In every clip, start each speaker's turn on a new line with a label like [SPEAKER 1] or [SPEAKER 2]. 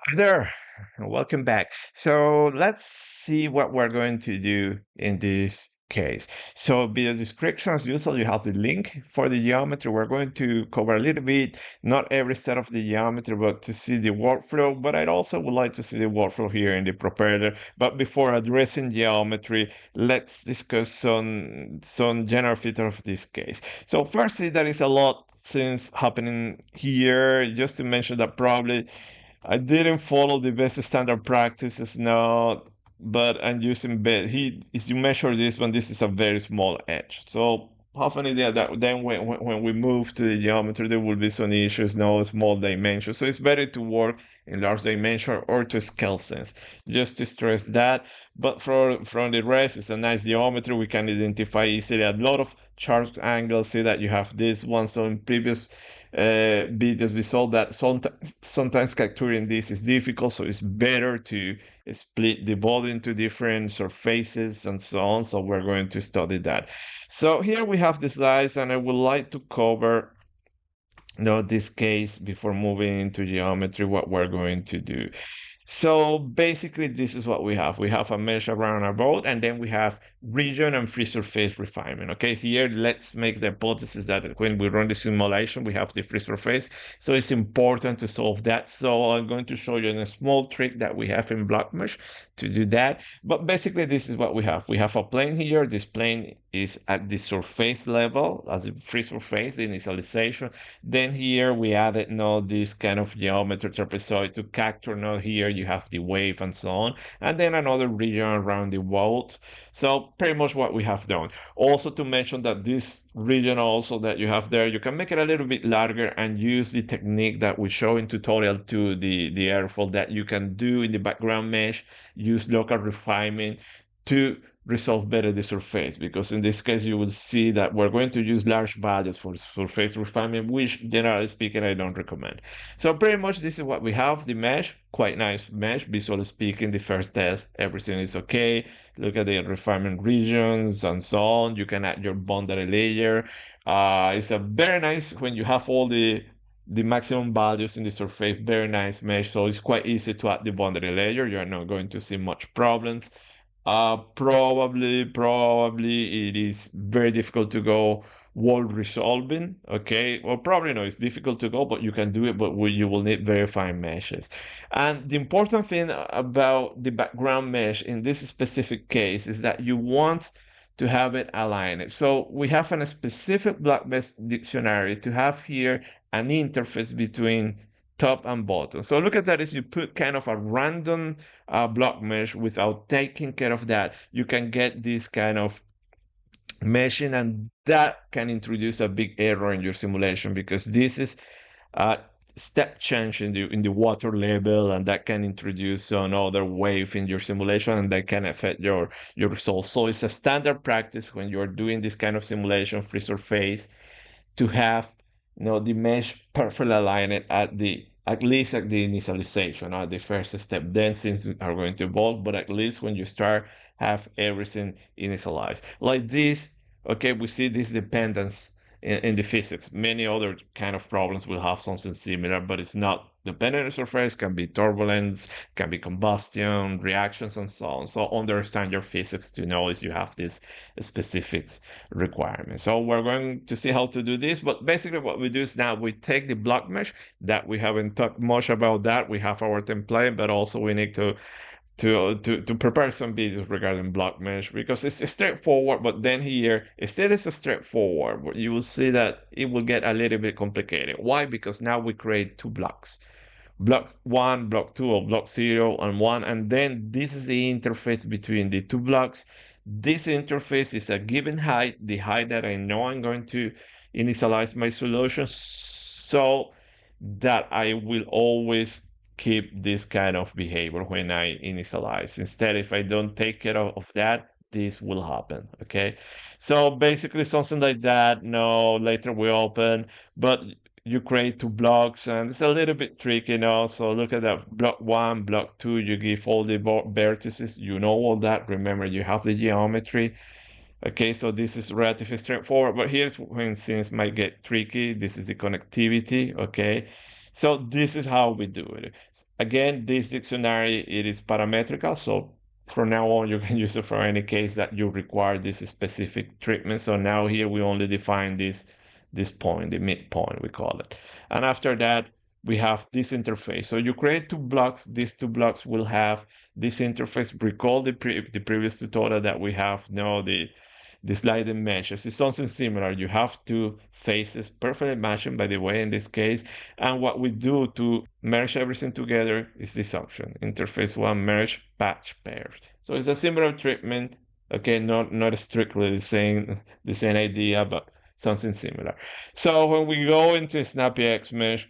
[SPEAKER 1] Hi there, welcome back. So let's see what we're going to do in this case. So be the description as usual, you have the link for the geometry. We're going to cover a little bit, not every step of the geometry, but to see the workflow. But I'd also would like to see the workflow here in the propeller. But before addressing geometry, let's discuss some general features of this case. So firstly, there is a lot since happening here. Just to mention that probably I didn't follow the best standard practices now, but I'm using bit. If you measure this one, this is a very small edge. So have an idea that then when we move to the geometry, there will be some issues, no small dimensions. So it's better to work in large dimension or to scale sense, just to stress that. But from the rest, it's a nice geometry. We can identify easily a lot of sharp angles. See that you have this one. So in previous videos, we saw that sometimes capturing this is difficult. So it's better to split the body into different surfaces and so on. So we're going to study that. So here we have the slides, and I would like to cover this case before moving into geometry, what we're going to do. So basically, this is what we have. We have a mesh around our boat, and then we have region and free surface refinement. Okay, here let's make the hypothesis that when we run the simulation, we have the free surface. So it's important to solve that. So I'm going to show you a small trick that we have in blockMesh to do that. But basically, this is what we have. We have a plane here. This plane is at the surface level as a free surface, the initialization. Then here we added this kind of geometry trapezoid to capture. Now here you have the wave and so on, and then another region around the world. So pretty much what we have done. Also to mention that this region also that you have there, you can make it a little bit larger and use the technique that we show in tutorial 2, the airfoil that you can do in the background mesh, use local refinement to resolve better the surface, because in this case you will see that we're going to use large values for surface refinement, which generally speaking I don't recommend. So pretty much this is what we have, the mesh, quite nice mesh, visually speaking. The first test, everything is okay. Look at the refinement regions and so on. You can add your boundary layer. It's a very nice when you have all the maximum values in the surface, very nice mesh. So it's quite easy to add the boundary layer. You're not going to see much problems. Probably it is very difficult to go wall resolving. Okay, well, probably no, it's difficult to go, but you can do it, but you will need very fine meshes. And the important thing about the background mesh in this specific case is that you want to have it aligned. So we have a specific blockMesh dictionary to have here an interface between top and bottom. So look at that, is you put kind of a random blockMesh without taking care of that, you can get this kind of meshing, and that can introduce a big error in your simulation, because this is a step change in the water level, and that can introduce another wave in your simulation, and that can affect your results. So it's a standard practice when you're doing this kind of simulation, free surface, to have the mesh perfectly aligned at least at the initialization, at the first step. Then things are going to evolve, but at least when you start, have everything initialized like this. Okay, we see this dependence in the physics. Many other kind of problems will have something similar, but it's not dependent on the surface. Can be turbulence, can be combustion, reactions, and so on. So understand your physics to know if you have these specific requirements. So we're going to see how to do this, but basically what we do is now we take the blockMesh that we haven't talked much about. That we have our template, but also we need to prepare some videos regarding blockMesh, because it's straightforward. But then here, instead it's a straightforward, but you will see that it will get a little bit complicated. Why? Because now we create two blocks, block 1, block 2, or block 0 and 1, and then this is the interface between the two blocks. This interface is a given height, the height that I know I'm going to initialize my solution, so that I will always keep this kind of behavior when I initialize. Instead, if I don't take care of that, this will happen. Okay, so basically something like that. No, later we open, but you create two blocks, and it's a little bit tricky now. So look at that, block 1, block 2, you give all the vertices, all that. Remember, you have the geometry. Okay, so this is relatively straightforward, but here's when things might get tricky. This is the connectivity. Okay, So this is how we do it. Again, this dictionary, it is parametrical, so from now on you can use it for any case that you require this specific treatment. So now here we only define this point, the midpoint we call it. And after that, we have this interface. So you create two blocks. These two blocks will have this interface. Recall the previous tutorial that we have now, the sliding meshes. It's something similar. You have two faces perfectly matching, by the way, in this case. And what we do to merge everything together is this option, interface one, merge patch pairs. So it's a similar treatment. Okay, not strictly the same idea, but something similar. So when we go into snappyHexMesh,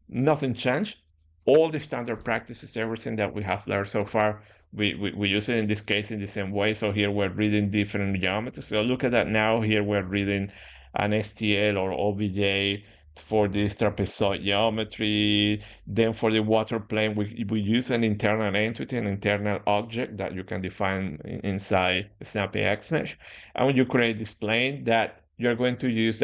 [SPEAKER 1] nothing changed. All the standard practices, everything that we have learned so far, we use it in this case in the same way. So here we're reading different geometries. So look at that now. Here we're reading an STL or OBJ for this trapezoid geometry. Then for the water plane, we use an internal entity, an internal object that you can define inside snappyHexMesh. And when you create this plane, that we're going to use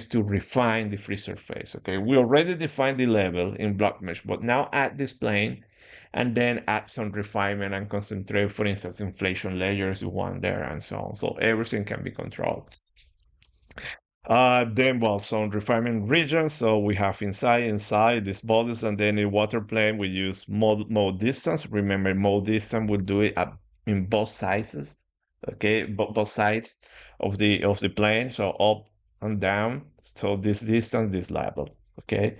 [SPEAKER 1] to refine the free surface. Okay, we already defined the level in blockMesh, but now add this plane and then add some refinement and concentrate, for instance, inflation layers you want there and so on. So everything can be controlled. Then, well, some refinement regions. So we have inside these bodies, and then in water plane, we use mode distance. Remember, mode distance will do it in both sizes, okay, both sides of the plane, so up and down. So this distance, this level, okay.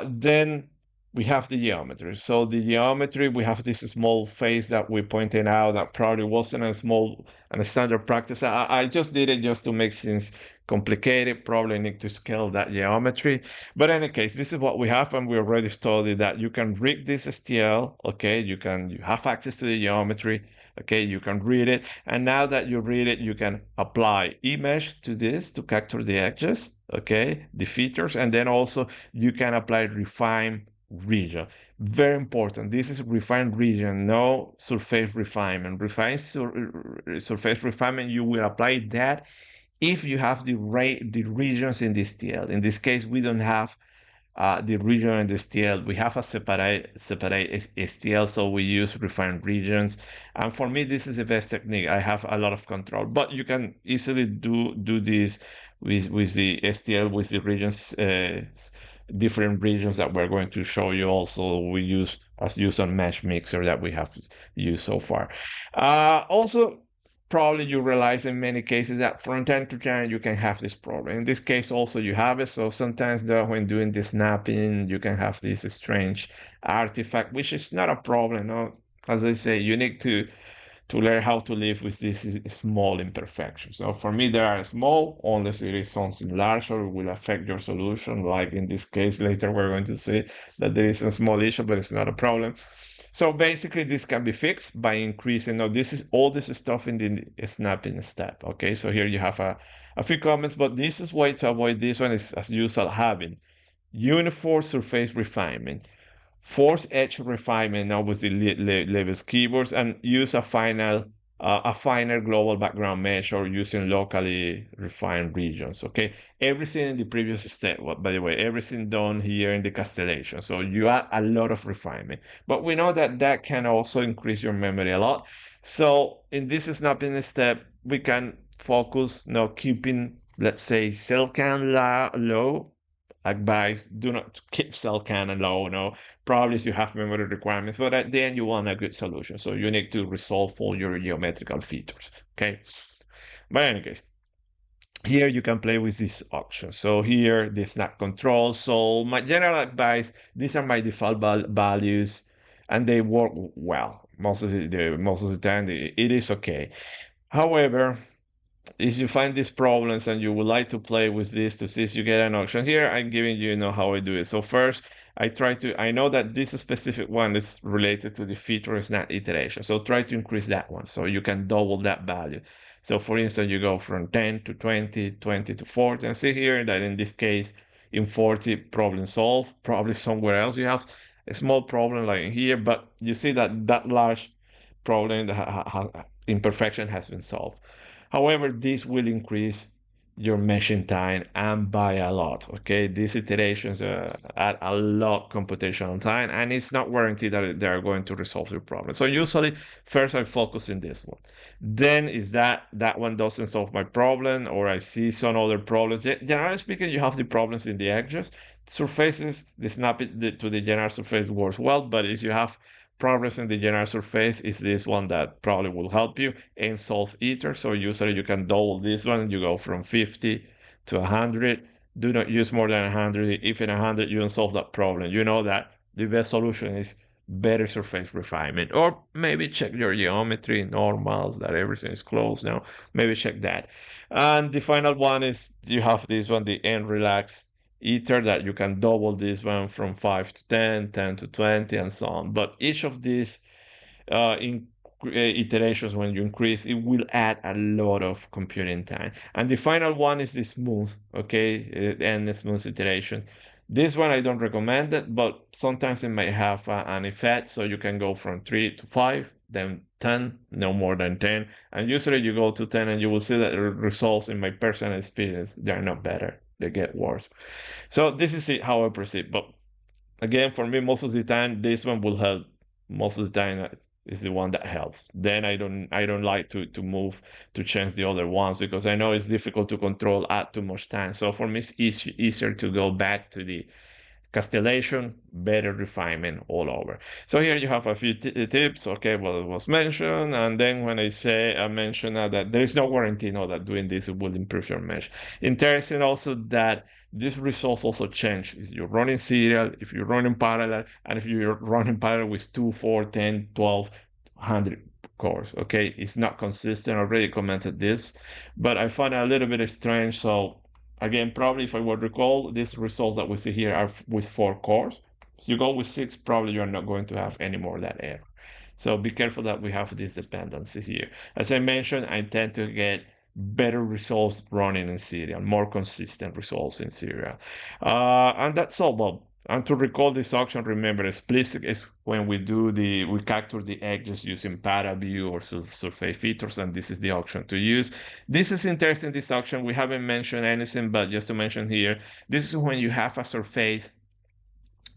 [SPEAKER 1] Then we have the geometry. So the geometry, we have this small face that we pointed out that probably wasn't a standard practice. I just did it just to make things complicated. Probably need to scale that geometry. But in any case, this is what we have, and we already studied that you can read this STL. Okay, you have access to the geometry. Okay, you can read it, and now that you read it, you can apply eMesh to this to capture the edges. Okay, the features, and then also you can apply refine region. Very important. This is refine region, no surface refinement. Surface refinement, you will apply that if you have the regions in this TL. In this case, we don't have the region and the STL. We have a separate STL, so we use refined regions. And for me, this is the best technique. I have a lot of control, but you can easily do this with the STL, with the regions, different regions that we're going to show you. Also, we use on Mesh Mixer that we have used so far. Also, probably you realize in many cases that from time to time you can have this problem. In this case also you have it. So sometimes when doing the snapping, you can have this strange artifact, which is not a problem. No? As I say, you need to learn how to live with this small imperfections. So for me, they are small, unless it is something larger, will affect your solution. Like in this case, later we're going to see that there is a small issue, but it's not a problem. So basically, this can be fixed by increasing. Now, this is all this stuff in the snapping step. Okay, so here you have a few comments, but this is way to avoid this one is as usual having uniform surface refinement, force edge refinement now with the levels keyboards, and use a finer global background mesh or using locally refined regions. Okay, everything in the previous step, by the way, everything done here in the castellation. So you add a lot of refinement, but we know that that can also increase your memory a lot. So in this snapping step, we can focus now keeping, let's say, cell count low. Advice, do not keep cell count low. No, probably you have memory requirements, but at the end you want a good solution. So you need to resolve all your geometrical features. Okay. But in any case, here you can play with these options. So here the snap control. So my general advice, these are my default values, and they work well most of the time. It is okay. However, if you find these problems and you would like to play with this to see if you get an option here, I'm giving you how I do it. So first, I know that this specific one is related to the feature snap iteration. So try to increase that one so you can double that value. So for instance, you go from 10 to 20, 20 to 40, and see here that in this case, in 40, problem solved. Probably somewhere else you have a small problem like here, but you see that that large problem, the imperfection has been solved. However, this will increase your meshing time and by a lot. Okay, these iterations add a lot computational time, and it's not guaranteed that they are going to resolve your problem. So usually, first I focus in this one. Then is that one doesn't solve my problem, or I see some other problems. Generally speaking, you have the problems in the edges. Surfaces, the snap to the general surface works well, but if you have progress in the general surface, is this one that probably will help you and solve ether. So usually you can double this one. You go from 50 to 100. Do not use more than 100. If in 100 you don't solve that problem, you know that the best solution is better surface refinement. Or maybe check your geometry, normals, that everything is close now. Maybe check that. And the final one is you have this one, the end relaxed ether, that you can double this one from 5 to 10, 10 to 20, and so on. But each of these in iterations, when you increase, it will add a lot of computing time. And the final one is the smooth, okay, and the smooth iteration. This one I don't recommend it, but sometimes it might have an effect. So you can go from 3 to 5, then 10, no more than 10. And usually you go to 10 and you will see that the results, in my personal experience, they're not better. They get worse. So this is how I proceed. But again, for me, most of the time, this one will help. Most of the time, is the one that helps. Then I don't like to move to change the other ones, because I know it's difficult to control at too much time. So for me, it's easier to go back to the castellation, better refinement all over. So here you have a few tips, okay, what was mentioned, and then when I mention that there is no guarantee, that doing this will improve your mesh. Interesting also that these results also change if you're running serial, if you're running parallel, and if you're running parallel with 2, 4, 10, 12, 100 cores, okay? It's not consistent. I already commented this, but I find it a little bit strange. So again, probably if I would recall, these results that we see here are with 4 cores. If you go with 6, probably you're not going to have any more of that error. So be careful that we have this dependency here. As I mentioned, I tend to get better results running in serial, more consistent results in serial. And that's all. Well, and to recall this option, remember, explicit is when we capture the edges using ParaView or surface features, and this is the option to use. This is interesting, this option. We haven't mentioned anything, but just to mention here, this is when you have a surface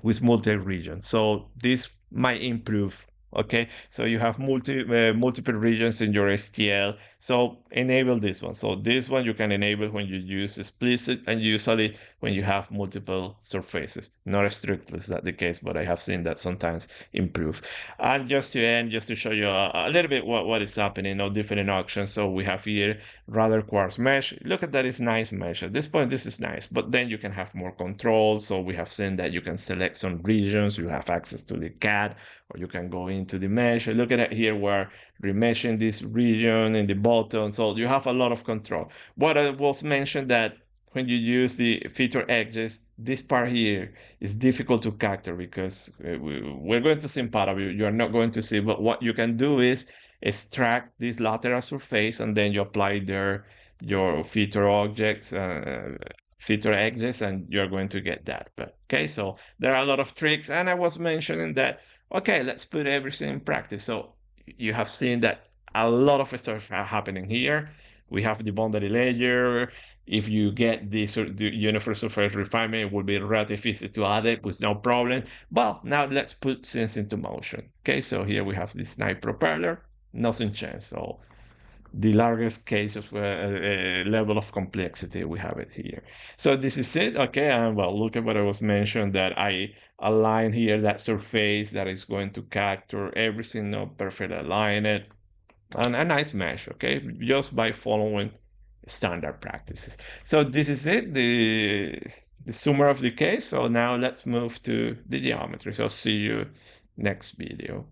[SPEAKER 1] with multi-regions. So this might improve. Okay, so you have multiple regions in your STL. So enable this one. So this one you can enable when you use explicit, and usually when you have multiple surfaces. Not strictly is that the case, but I have seen that sometimes improve. And just to end, just to show you a little bit what is happening on different options. So we have here rather quartz mesh. Look at that, is nice mesh. At this point, this is nice, but then you can have more control. So we have seen that you can select some regions, you have access to the CAD, or you can go into the mesh. Look at it here, we're remeshing this region in the bottom. So you have a lot of control. What I was mentioned that when you use the feature edges, this part here is difficult to capture, because we're going to see in ParaView, you are not going to see, but what you can do is extract this lateral surface, and then you apply there your feature objects, feature edges, and you're going to get that. But okay, so there are a lot of tricks, and I was mentioning that, okay, let's put everything in practice. So you have seen that a lot of stuff are happening here. We have the boundary layer. If you get the uniform surface refinement, it will be relatively easy to add it with no problem. Well, now let's put things into motion. Okay, so here we have this nice propeller, nothing changed. So the largest case of level of complexity, we have it here. So this is it. Okay, and well, look at what I was mentioned, that I align here that surface that is going to capture everything, perfectly align it, and a nice mesh, okay, just by following standard practices. So this is it, the summary of the case. So now let's move to the geometry. So see you next video.